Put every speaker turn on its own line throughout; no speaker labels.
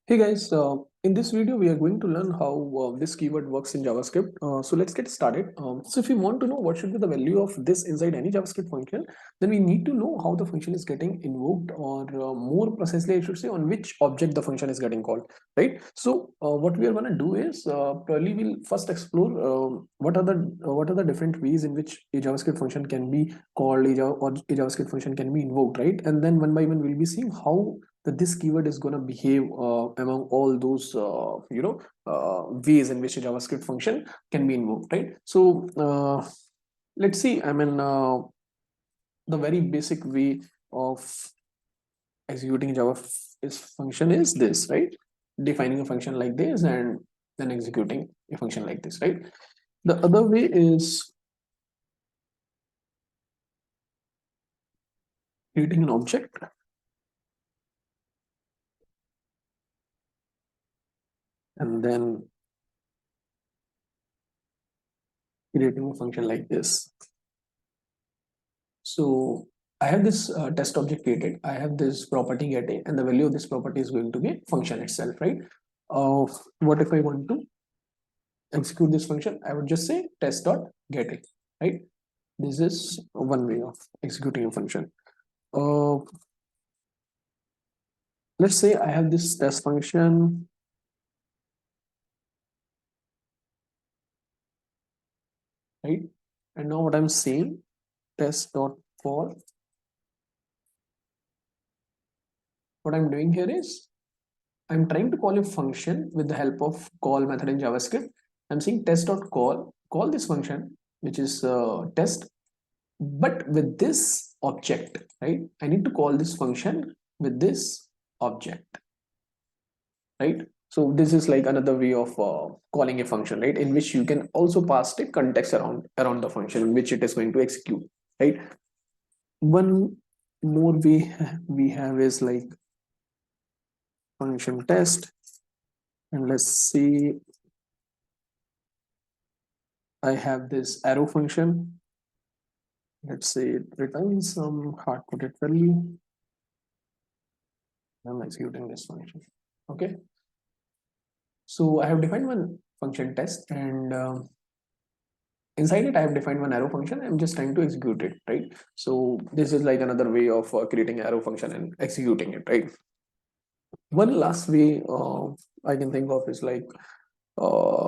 Hey guys, in this video we are going to learn how this keyword works in JavaScript. So let's get started. So if you want to know what should be the value of this inside any JavaScript function, then we need to know how the function is getting invoked, or more precisely I should say on which object the function is getting called, right? So what we are going to do is probably we'll first explore what are the different ways in which a JavaScript function can be called, or a JavaScript function can be invoked, right? And then one by one we'll be seeing how that this keyword is going to behave among all those ways in which a JavaScript function can be invoked, right? So let's see. The very basic way of executing Java function is this, right? Defining a function like this and then executing a function like this, right? The other way is creating an object and then creating a function like this. So I have this test object created. I have this property getting, and the value of this property is going to be function itself, right? What if I want to execute this function? I would just say test.getIt, right? This is one way of executing a function. Let's say I have this test function, right? And now what I'm saying, test.for. What I'm doing here is I'm trying to call a function with the help of call method in JavaScript. I'm saying test.call, call this function, which is test, but with this object, right? I need to call this function with this object, right? So this is like another way of calling a function, right? In which you can also pass the context around the function in which it is going to execute, right? One more way we have is like function test, and let's see, I have this arrow function. Let's say it returns some hard-coded value. I'm executing this function. Okay. So I have defined one function test, and inside it I have defined one arrow function. I'm just trying to execute it, right? So this is like another way of creating arrow function and executing it, right? One last way I can think of is like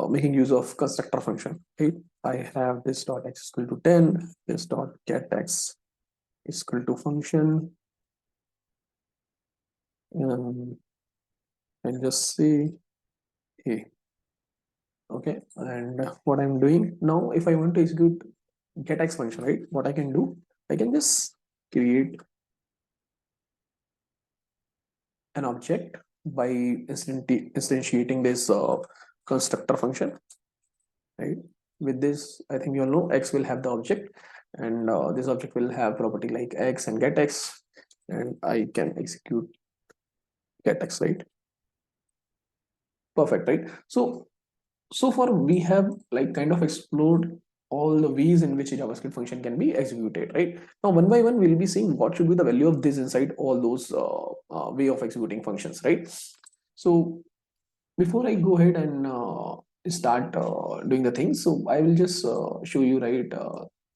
making use of constructor function, right? I have this dot x is equal to 10, this dot get x is equal to function, and just say hey. Okay, and what I'm doing now, if I want to execute get x function, right, what I can do, I can just create an object by instantiating this constructor function, right? With this, I think you all know x will have the object, and this object will have property like x and get x, and I can execute get x, right? Perfect, right? So far we have like kind of explored all the ways in which a JavaScript function can be executed, right? Now one by one we'll be seeing what should be the value of this inside all those way of executing functions, right? So before I go ahead and start doing the things, so I will just show you, right,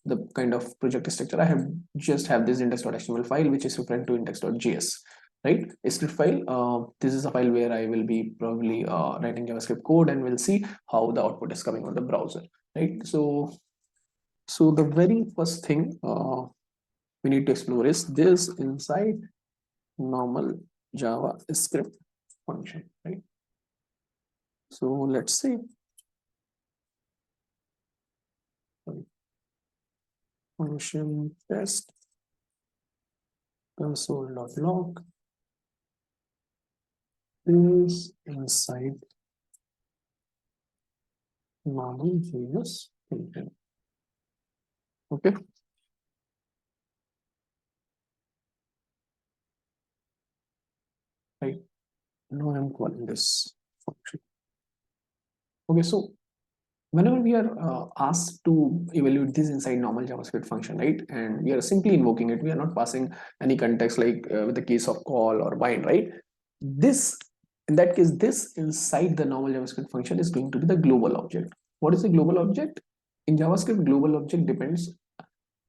the kind of project structure. I have just have this index.html file which is referring to index.js, right? A script file. This is a file where I will be probably writing JavaScript code, and we'll see how the output is coming on the browser, right? So the very first thing we need to explore is this inside normal JavaScript function, right? So let's see. Function test console.log is inside normal JS function. Okay. Right. Now I'm calling this function. Okay. So whenever we are asked to evaluate this inside normal JavaScript function, right, and we are simply invoking it, we are not passing any context like with the case of call or bind, right? This In that case, this inside the normal JavaScript function is going to be the global object. What is the global object? In JavaScript, global object depends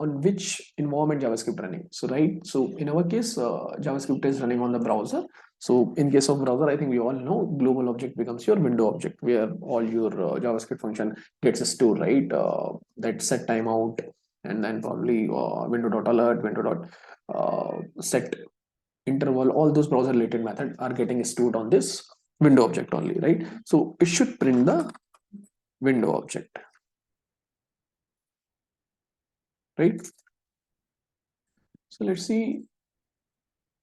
on which environment JavaScript running. So right, so in our case, JavaScript is running on the browser. So in case of browser, I think we all know global object becomes your window object, where all your JavaScript function gets stored, right? That set timeout, and then probably window.alert, window.set interval, all those browser related methods are getting stored on this window object only, right? So it should print the window object, right? So let's see,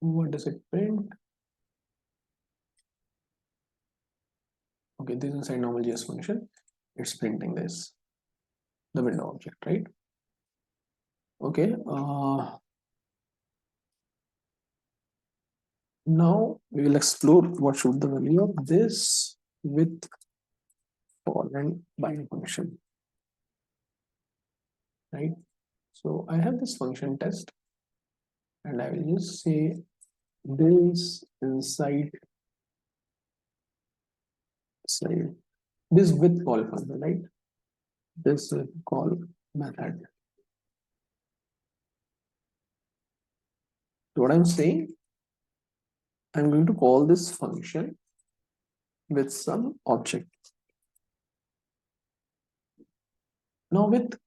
what does it print? Okay, this is inside normal JS function. It's printing this, the window object, right? Okay. Now we will explore what should the value of this with for and bind function, right? So I have this function test, and I will just say this inside this with call function, right? This with call method. So what I'm saying, I'm going to call this function with some object. Now with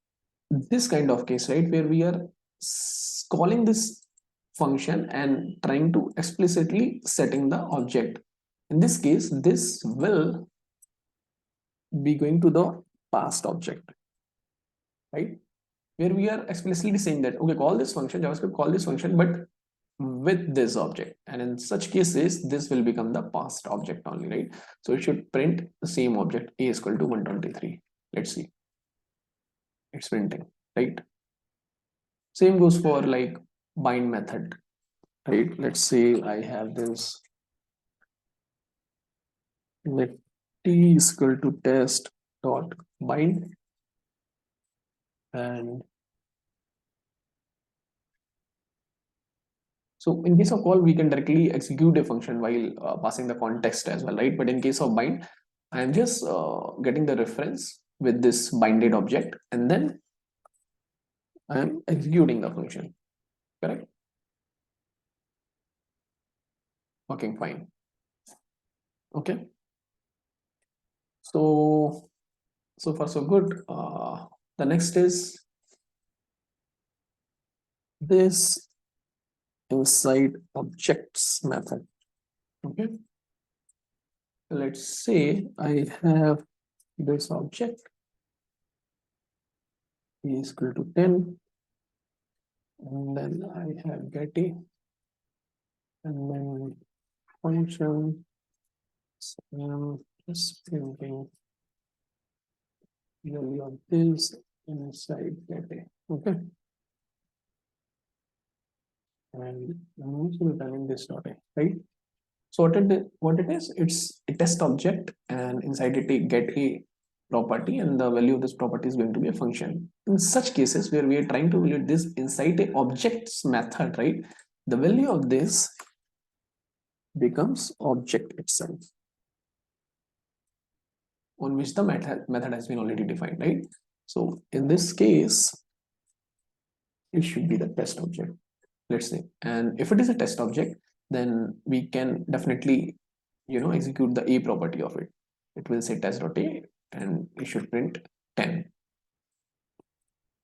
this kind of case, right, where we are calling this function and trying to explicitly setting the object. In this case, this will be going to the past object, right? Where we are explicitly saying that, okay, call this function, JavaScript call this function, but with this object. And in such cases, this will become the past object only, right? So it should print the same object, a is equal to 123. Let's see. It's printing, right? Same goes for like bind method, right? Let's say I have this, let t is equal to test dot bind, and so in case of call, we can directly execute a function while passing the context as well, right? But in case of bind, I'm just getting the reference with this binded object, and then I'm executing the function, correct? Working fine. Okay. So far so good. The next is this inside objects method. Okay. Let's say I have this object is equal to 10, and then I have getty, and then function just printing value of this inside getty. Okay. And I'm also returning this dot a, right? So what it is, it's a test object, and inside it get a property, and the value of this property is going to be a function. In such cases where we are trying to validate this inside a objects method, right, the value of this becomes object itself, on which the method has been already defined, right? So in this case, it should be the test object, let's say. And if it is a test object, then we can definitely, execute the a property of it. It will say test.a, and it should print 10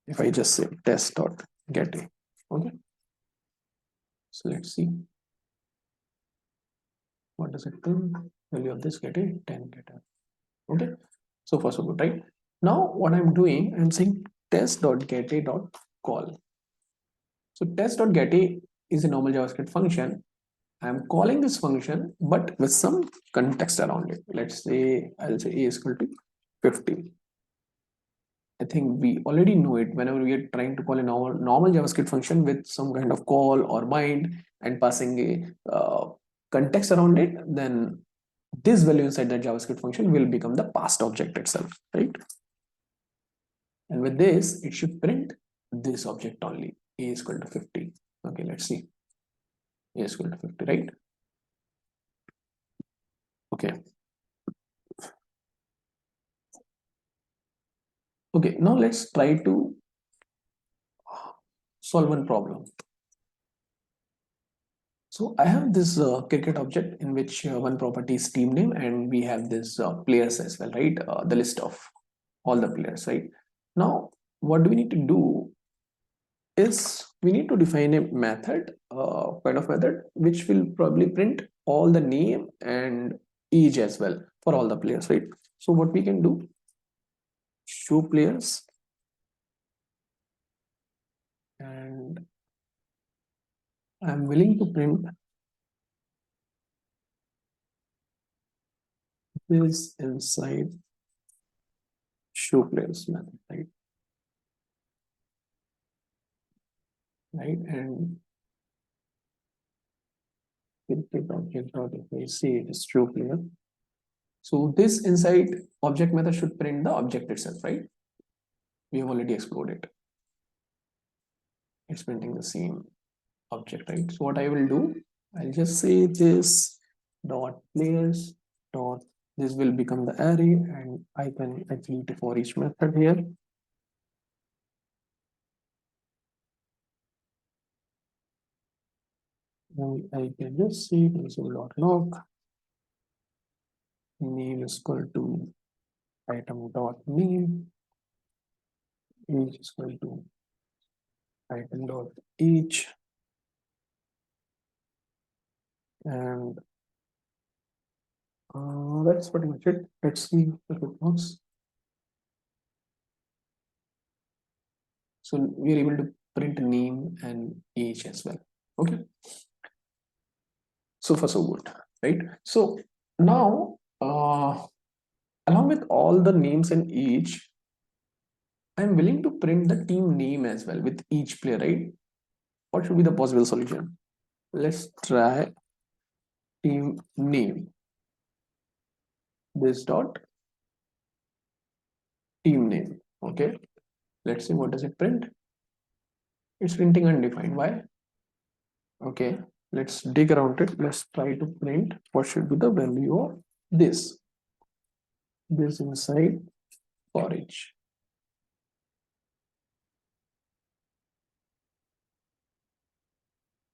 if I just say test.getA. Okay, so let's see what does it print. Value of this getA, 10 getA. Okay, so far so good, right? Now what I'm doing, I'm saying test.getA.call. so test.getA is a normal JavaScript function. I'm calling this function, but with some context around it. Let's say I'll say a is equal to 50. I think we already know it. Whenever we are trying to call a normal JavaScript function with some kind of call or bind and passing a context around it, then this value inside that JavaScript function will become the past object itself, right? And with this, it should print this object only, a is equal to 50. Okay, let's see. A is equal to 50, right? Okay. Okay, now let's try to solve one problem. So I have this cricket object in which one property is team name, and we have this players as well, right? The list of all the players, right? Now, what do we need to do is we need to define a method, kind of method, which will probably print all the name and age as well for all the players, right? So what we can do, show players, and I'm willing to print this inside show players method, right? Right, and cricket object dot if I say it is show player. So this inside object method should print the object itself, right? We have already explored it. It's printing the same object, right? So what I will do, I'll just say this dot players dot, this will become the array, and I can actually do for each method here. And I can just say console.log name is equal to item dot name, age is equal to item dot age, and that's pretty much it. Let's see if it works. So we are able to print name and age as well. Okay. So far so good, right? So now, along with all the names and age, I'm willing to print the team name as well with each player, right? What should be the possible solution? Let's try team name. This dot team name. Okay. Let's see what does it print. It's printing undefined. Why? Okay. Let's dig around it. Let's try to print what should be the value of this. This inside for each.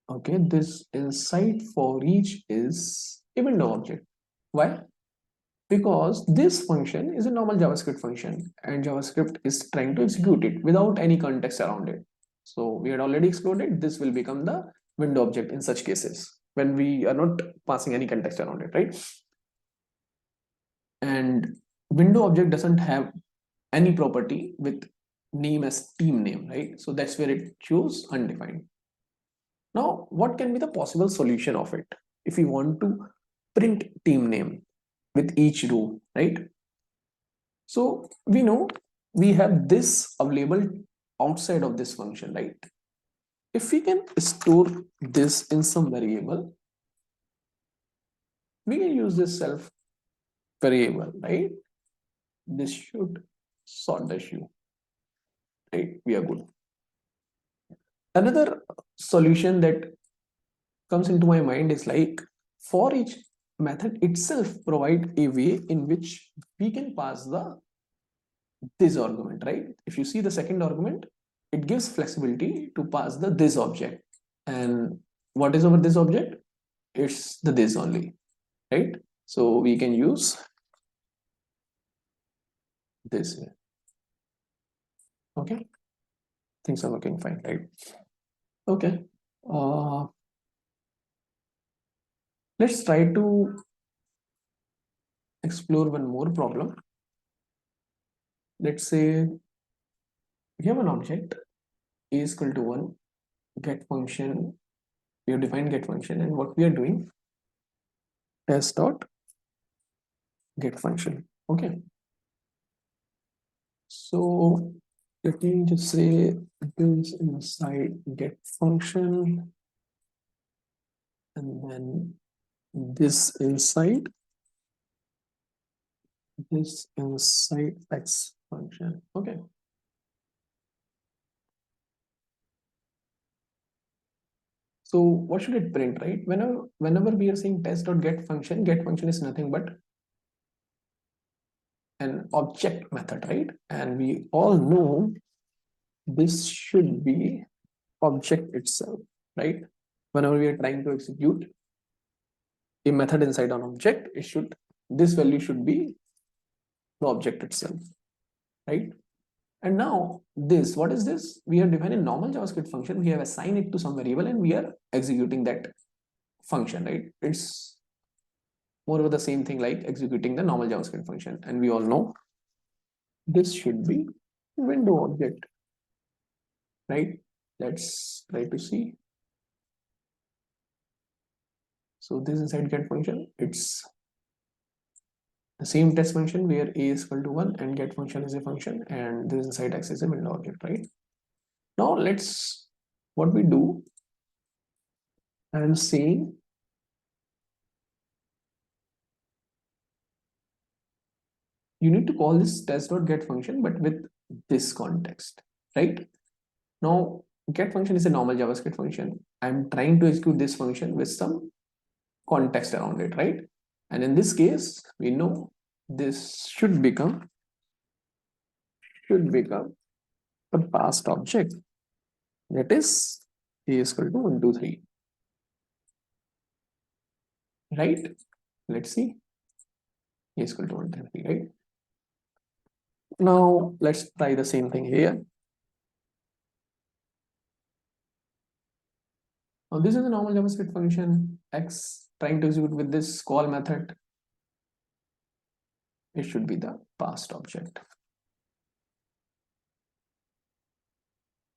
Okay, this inside for each is a window object. Why? Because this function is a normal JavaScript function, and JavaScript is trying to execute it without any context around it. So we had already explored it. This will become the window object in such cases when we are not passing any context around it, right? And window object doesn't have any property with name as team name, right? So that's where it shows undefined. Now, what can be the possible solution of it if we want to print team name with each row, right? So we know we have this available outside of this function, right? If we can store this in some variable, we can use this self variable, right? This should sort the issue, right? We are good. Another solution that comes into my mind is like for each method itself provide a way in which we can pass the this argument, right? If you see the second argument, it gives flexibility to pass the this object. And what is over this object? It's the this only, right? So we can use this here. Okay, things are working fine, right? Okay, let's try to explore one more problem. Let's say we have an object a is equal to 1, get function, we have defined get function, and what we are doing s dot get function. Okay, so let me just say this inside get function, and then this inside x function. Okay, So what should it print, right? Whenever we are saying test.get function is nothing but an object method, right? And we all know this should be object itself, right? Whenever we are trying to execute a method inside an object, this value should be the object itself, right? And now this, what is this? We have defined a normal JavaScript function. We have assigned it to some variable and we are executing that function, right? It's more of the same thing like executing the normal JavaScript function. And we all know this should be window object, right? Let's try to see. So this inside get function, it's the same test function where a is equal to 1 and get function is a function and this inside x is a window object, right? Now let's, what we do, I'm saying you need to call this test.get function but with this context, right? Now get function is a normal JavaScript function. I'm trying to execute this function with some context around it, right? And in this case, we know this should become the past object, that is a is equal to 1 2 3, right? Let's see, a is equal to 1 2 3, right? Now let's try the same thing here. Now this is a normal JavaScript function x trying to execute with this call method. It should be the past object,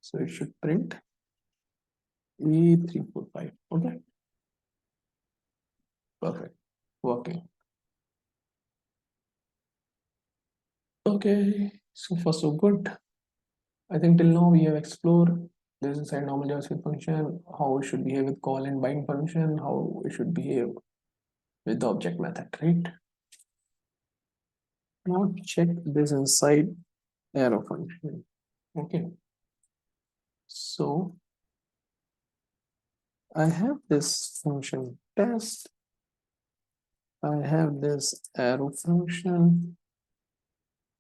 so it should print E345. Okay, perfect, working. Okay, so far so good. I think till now we have explored this inside normal JavaScript function, how it should behave with call and bind function, how it should behave with the object method, right? Now check this inside arrow function. Okay, so I have this function test, I have this arrow function.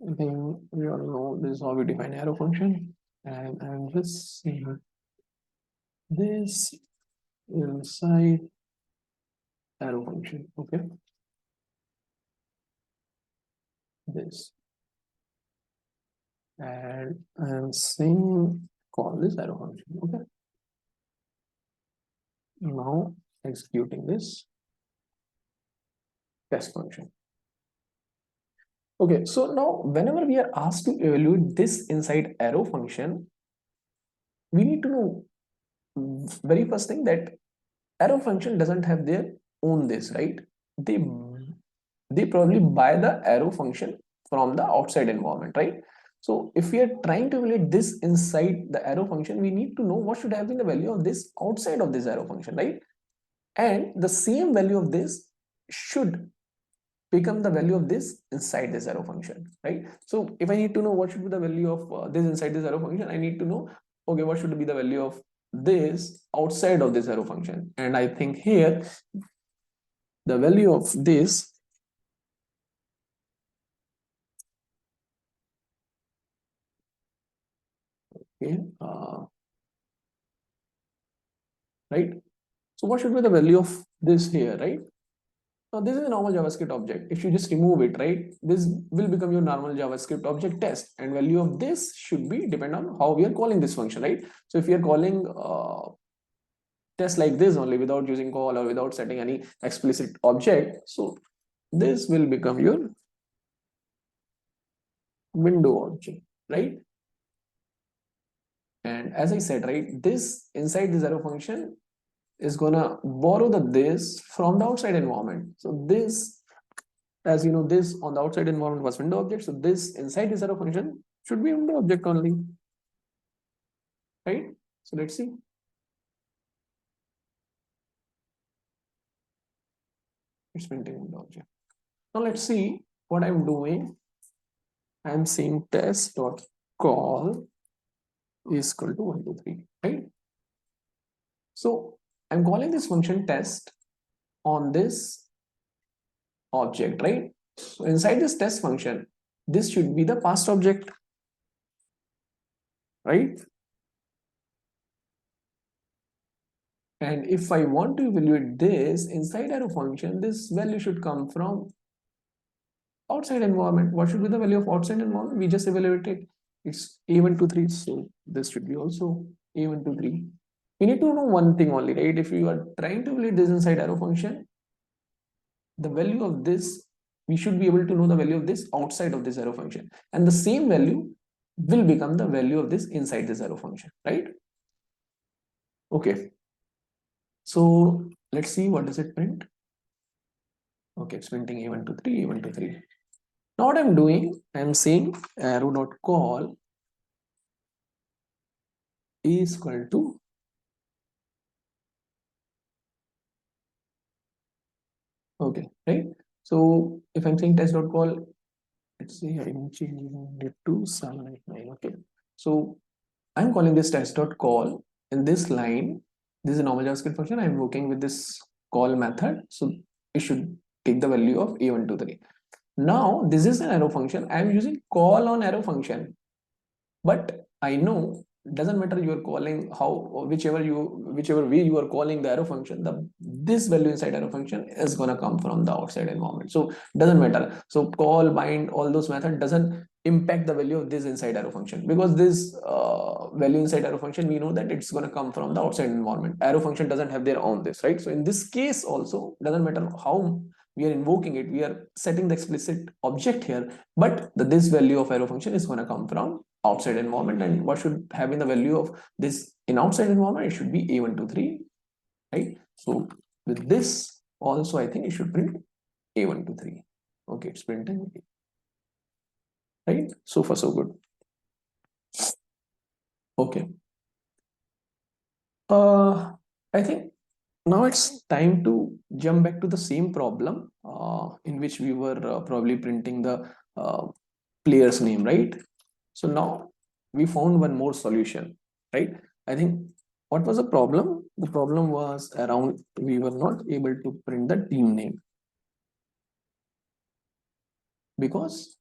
I think we all know this is how we define arrow function, and I'm just seeing this inside arrow function. Okay, this, and I'm saying call this arrow function. Okay, now executing this test function. Okay, so now whenever we are asked to evaluate this inside arrow function, we need to know very first thing that arrow function doesn't have their own this, right? They probably buy the arrow function from the outside environment, right? So if we are trying to evaluate this inside the arrow function, we need to know what should have been the value of this outside of this arrow function, right? And the same value of this should become the value of this inside this arrow function, right? So if I need to know what should be the value of this inside this arrow function, I need to know, okay, what should be the value of this outside of this arrow function? And I think here the value of this okay, right? So what should be the value of this here, right? Now this is a normal JavaScript object. If you just remove it, right, this will become your normal JavaScript object test, and value of this should be depend on how we are calling this function, right? So if we are calling test like this only without using call or without setting any explicit object, so this will become your window object, right? And as I said, right, this inside this arrow function is gonna borrow the this from the outside environment. So this, as you know, this on the outside environment was window object. So this inside this arrow function should be window object only, right? So let's see. It's printing window object. Now let's see what I'm doing. I'm saying test dot call is equal to 1 2 3, right? So I'm calling this function test on this object, right? So inside this test function, this should be the past object, right? And if I want to evaluate this inside arrow function, this value should come from outside environment. What should be the value of outside environment? We just evaluated it's a1 to 3, so this should be also a1 to 3. We need to know one thing only, right? If you are trying to evaluate this inside arrow function, the value of this, we should be able to know the value of this outside of this arrow function, and the same value will become the value of this inside this arrow function, right? Okay, so let's see what does it print. Okay, it's printing a1 to 3, a1 to 3. Now what I'm doing, I'm saying arrow.call is equal to, okay, right? So if I'm saying test.call, let's see, I'm changing it to 789. Okay, so I'm calling this test.call in this line. This is a normal JavaScript function. I'm working with this call method, so it should take the value of a1 to 3. Now this is an arrow function. I'm using call on arrow function, but I know doesn't matter you are calling how, whichever way you are calling the arrow function, this value inside arrow function is going to come from the outside environment, so doesn't matter. So call, bind, all those method doesn't impact the value of this inside arrow function, because this value inside arrow function, we know that it's going to come from the outside environment. Arrow function doesn't have their own this, right? So in this case also doesn't matter how we are invoking it, we are setting the explicit object here, but this value of arrow function is going to come from outside environment. And what should have been the value of this in outside environment? It should be a1 to 3, right? So with this also, I think it should print a1 to 3. Okay, it's printing, right? So far so good. Okay, I think now it's time to jump back to the same problem in which we were probably printing the player's name, right? So now we found one more solution, right? I think what was the problem? The problem was around we were not able to print the team name because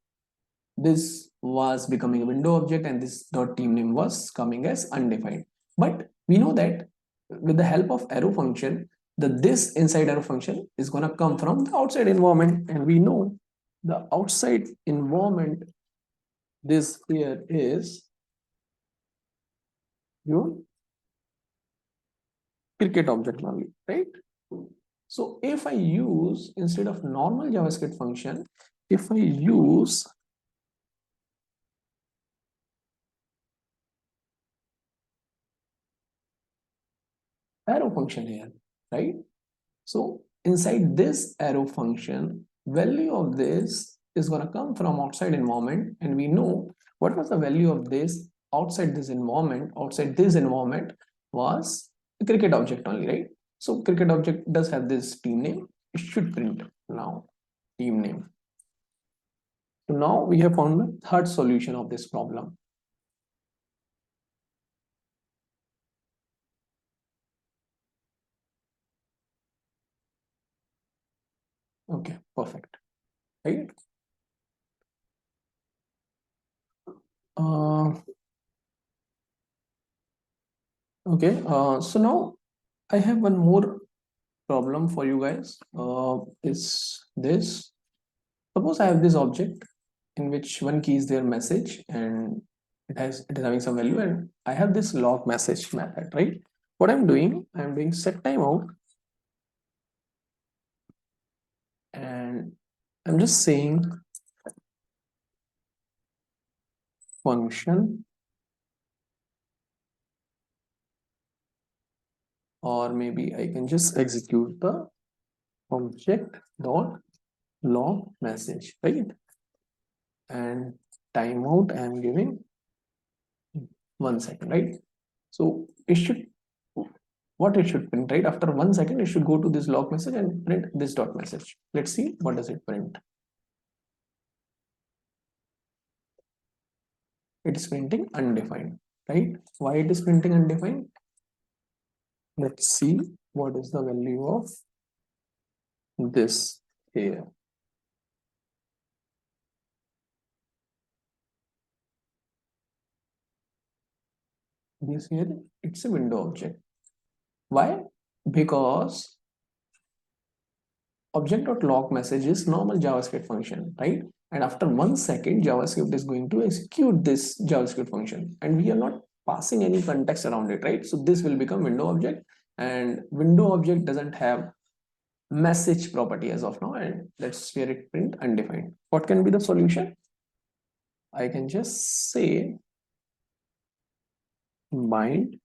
this was becoming a window object and this dot team name was coming as undefined. But we know that with the help of arrow function, this inside arrow function is going to come from the outside environment, and we know the outside environment this here is your cricket object only, right? So if I use, instead of normal JavaScript function, if I use arrow function here, right? So inside this arrow function, value of this is going to come from outside environment, and we know what was the value of this outside this environment. Outside this environment was a cricket object only, right? So cricket object does have this team name. It should print now team name. So now we have found the third solution of this problem. Okay, perfect, right? Uh, okay, so now I have one more problem for you guys. Is this, suppose I have this object in which one key is their message and it is having some value, and I have this log message method, right? What I'm doing set timeout, and I'm just saying function, or maybe I can just execute the object dot log message, right? And timeout I'm giving 1 second, right? So it should, what it should print, right? After 1 second, it should go to this log message and print this dot message. Let's see what does it print. It is printing undefined, right? Why it is printing undefined? Let's see. what is the value of this here. This here, it's a window object. Why? Because object.log message is normal JavaScript function, right? And after 1 second, JavaScript is going to execute this JavaScript function, and we are not passing any context around it, right? So this will become window object, and window object doesn't have message property as of now, and let's where it print undefined. What can be the solution? I can just say bind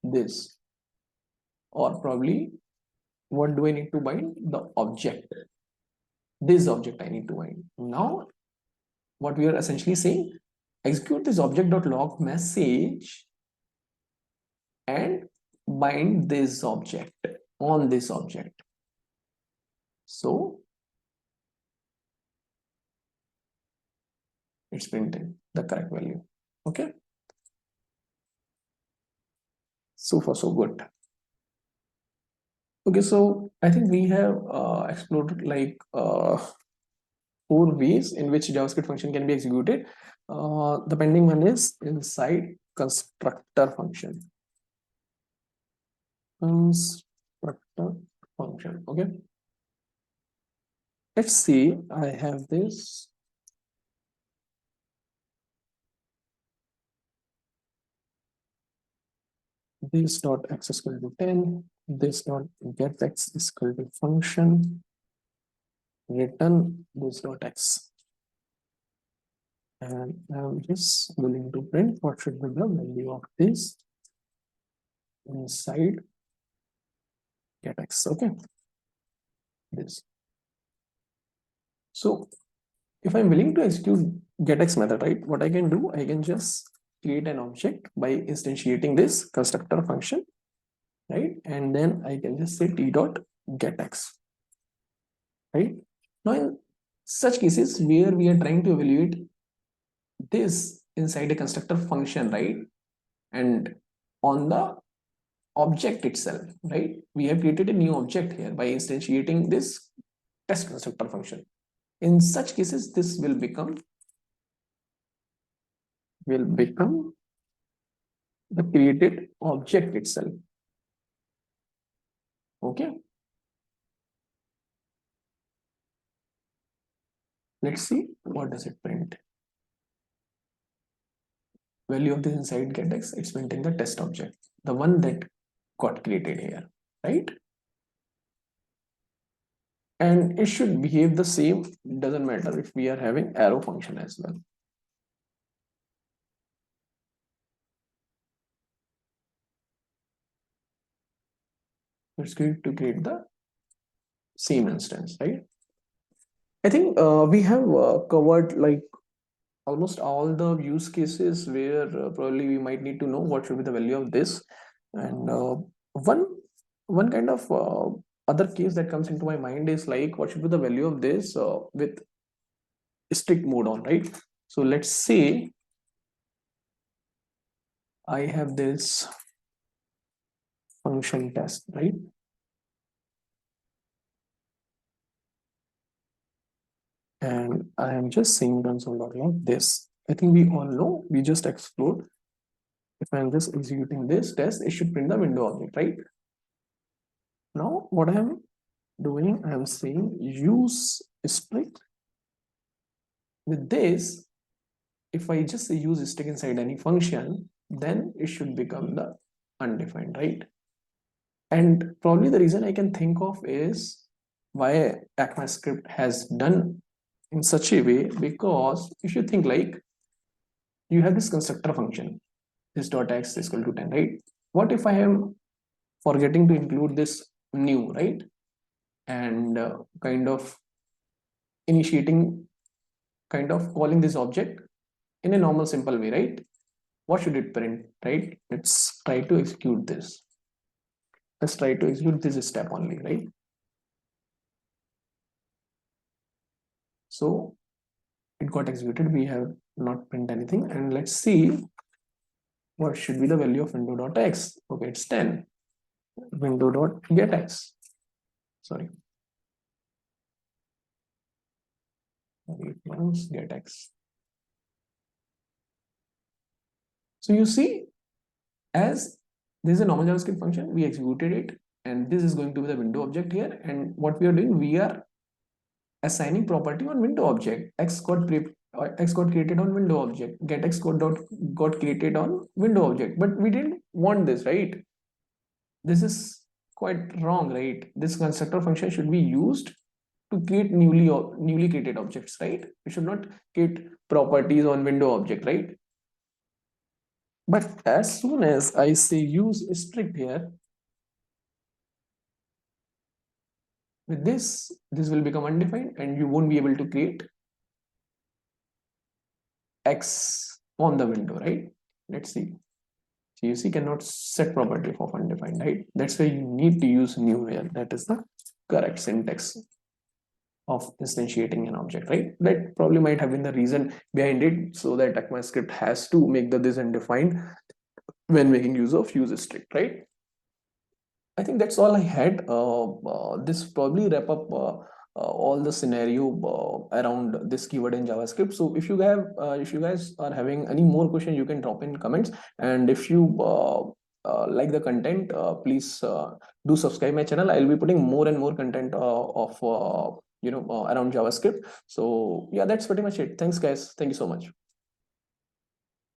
this, or probably what do I need to bind? The object. This object I need to bind. Now what we are essentially saying, execute this object.log message and bind this object on this object. So it's printing the correct value. Okay. So far so good. Okay, so I think we have explored like 4 ways in which JavaScript function can be executed. The pending one is inside constructor function. Constructor function. Okay. Let's see. I have this. This dot x is equal to 10. This dot get x is equal to function. Return this dot x. And I'm just willing to print what should be the value of this inside get x. Okay. This. So if I'm willing to execute getX method, right, what I can do, I can just create an object by instantiating this constructor function, right? And then I can just say t dot getX, right? Now in such cases where we are trying to evaluate this inside a constructor function, right? And on the object itself, right? We have created a new object here by instantiating this test constructor function. In such cases, this will become the created object itself. Okay. Let's see what does it print. Value of this inside getX, it's printing the test object, the one that got created here, right? And it should behave the same, doesn't matter if we are having arrow function as well. It's going to create the same instance, right? I think we have covered like almost all the use cases where probably we might need to know what should be the value of this. And one kind of other case that comes into my mind is like what should be the value of this with strict mode on, right? So let's say I have this function test, right? And I am just saying console.log this. I think we all know, we just explored. If I'm just executing this test, it should print the window object, right? Now what I'm doing, I'm saying use strict. With this, if I just say use strict inside any function, then it should become the undefined, right? And probably the reason I can think of is why ECMAScript has done in such a way, because if you think like you have this constructor function, this dot x is equal to 10, right? What if I am forgetting to include this new, right? And kind of initiating, kind of calling this object in a normal simple way, right? What should it print, right? Let's try to execute this. Let's try to execute this step only, right? So it got executed. We have not print anything, and let's see what should be the value of window.x. Okay, it's 10. window.getX. Sorry, getX. So you see, as this is a normal JavaScript function, we executed it, and this is going to be the window object here. And what we are doing, we are assigning property on window object. X got created on window object. Get X got created on window object. But we didn't want this, right? This is quite wrong, right? This constructor function should be used to create newly created objects, right? We should not create properties on window object, right? But as soon as I say use strict here, with this will become undefined and you won't be able to create X on the window, right? Let's see. CUC cannot set property of undefined, right? That's why you need to use new here. That is the correct syntax of instantiating an object, right? That probably might have been the reason behind it, so that ECMAScript has to make this undefined when making use of use strict, right? I think that's all I had. This probably wrap up all the scenario around this keyword in JavaScript. So if you guys are having any more questions, you can drop in comments. And if you like the content, please do subscribe my channel. I'll be putting more and more content of around JavaScript. So yeah, that's pretty much it. Thanks, guys. Thank you so much.